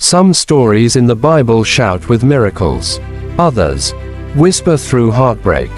Some stories in the Bible shout with miracles. Others whisper through heartbreak.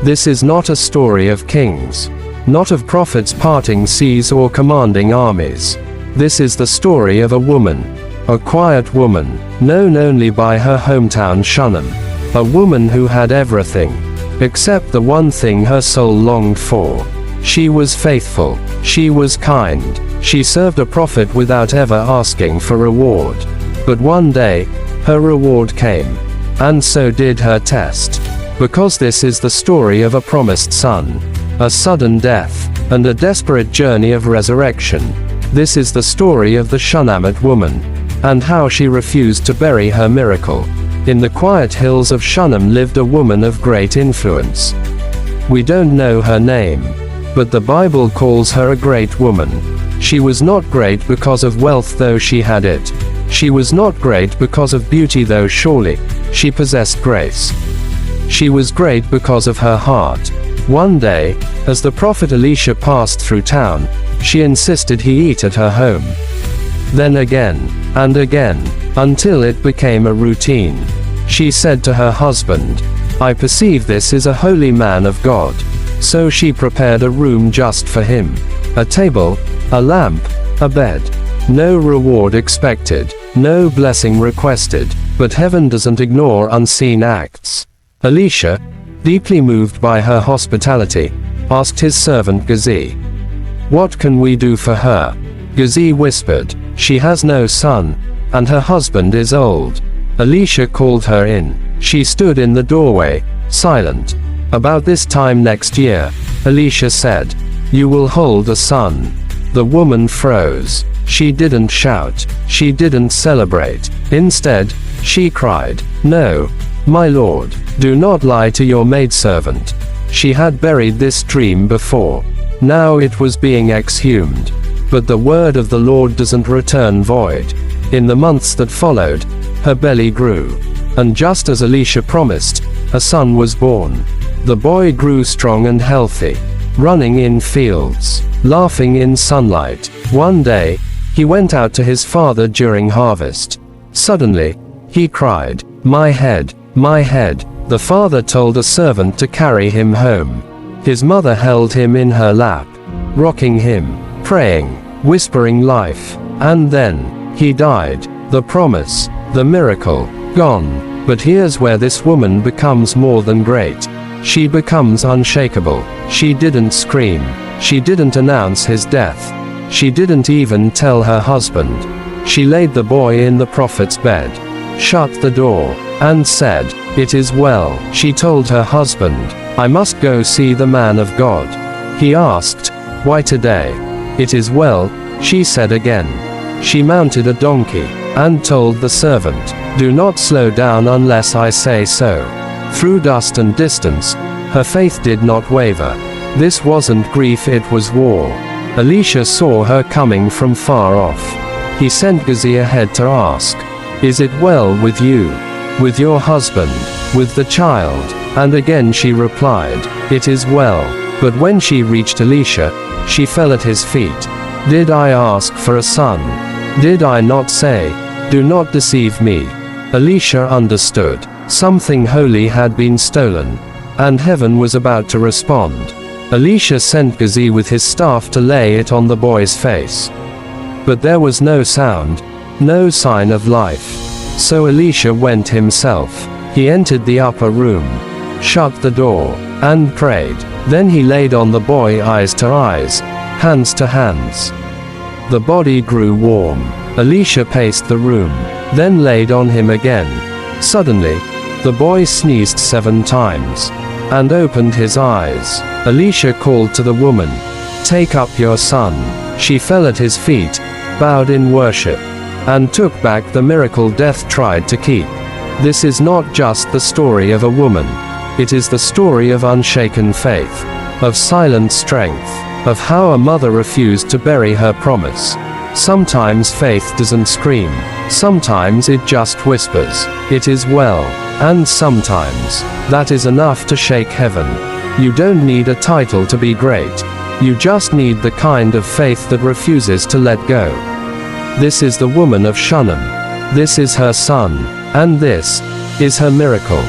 This is not a story of kings, not of prophets parting seas or commanding armies. This is the story of a woman, a quiet woman, known only by her hometown Shunem. A woman who had everything, except the one thing her soul longed for. She was faithful, she was kind, she served a prophet without ever asking for reward. But one day, her reward came. And so did her test. Because this is the story of a promised son, a sudden death, and a desperate journey of resurrection. This is the story of the Shunammite woman, and how she refused to bury her miracle. In the quiet hills of Shunem lived a woman of great influence. We don't know her name, but the Bible calls her a great woman. She was not great because of wealth, though she had it. She was not great because of beauty, though surely she possessed grace. She was great because of her heart. One day, as the prophet Elisha passed through town, she insisted he eat at her home. Then again, and again, until it became a routine. She said to her husband, "I perceive this is a holy man of God." So she prepared a room just for him. A table, a lamp, a bed. No reward expected, no blessing requested, but heaven doesn't ignore unseen acts. Elisha, deeply moved by her hospitality, asked his servant Gehazi, "What can we do for her?" Gehazi whispered, "She has no son, and her husband is old." Elisha called her in. She stood in the doorway, silent. About this time next year, Elisha said, "You will hold a son." The woman froze. She didn't shout. She didn't celebrate. Instead, she cried, "No, my Lord, do not lie to your maidservant." She had buried this dream before. Now it was being exhumed. But the word of the Lord doesn't return void. In the months that followed, her belly grew. And just as Elisha promised, a son was born. The boy grew strong and healthy, running in fields, laughing in sunlight. One day, he went out to his father during harvest. Suddenly, he cried, "My head, my head." The father told a servant to carry him home. His mother held him in her lap, rocking him, praying, whispering life. And then, he died. The promise, the miracle, gone. But here's where this woman becomes more than great. She becomes unshakable. She didn't scream. She didn't announce his death. She didn't even tell her husband. She laid the boy in the prophet's bed, shut the door, and said, "It is well." She told her husband, "I must go see the man of God." He asked, "Why today?" "It is well," she said again. She mounted a donkey, and told the servant, "Do not slow down unless I say so." Through dust and distance, her faith did not waver. This wasn't grief, it was war. Elisha saw her coming from far off. He sent Gehazi ahead to ask, "Is it well with you? With your husband? With the child?" And again she replied, "It is well." But when she reached Elisha, she fell at his feet. "Did I ask for a son? Did I not say, 'Do not deceive me'?" Elisha understood. Something holy had been stolen, and heaven was about to respond. Elisha sent Gehazi with his staff to lay it on the boy's face. But there was no sound, no sign of life. So Elisha went himself. He entered the upper room, shut the door, and prayed. Then he laid on the boy eyes to eyes, hands to hands. The body grew warm. Elisha paced the room, then laid on him again. Suddenly, the boy sneezed 7 times, and opened his eyes. Elisha called to the woman, "Take up your son." She fell at his feet, bowed in worship, and took back the miracle death tried to keep. This is not just the story of a woman. It is the story of unshaken faith, of silent strength, of how a mother refused to bury her promise. Sometimes faith doesn't scream. Sometimes it just whispers, "It is well." And sometimes, that is enough to shake heaven. You don't need a title to be great. You just need the kind of faith that refuses to let go. This is the woman of Shunem. This is her son, and this is her miracle.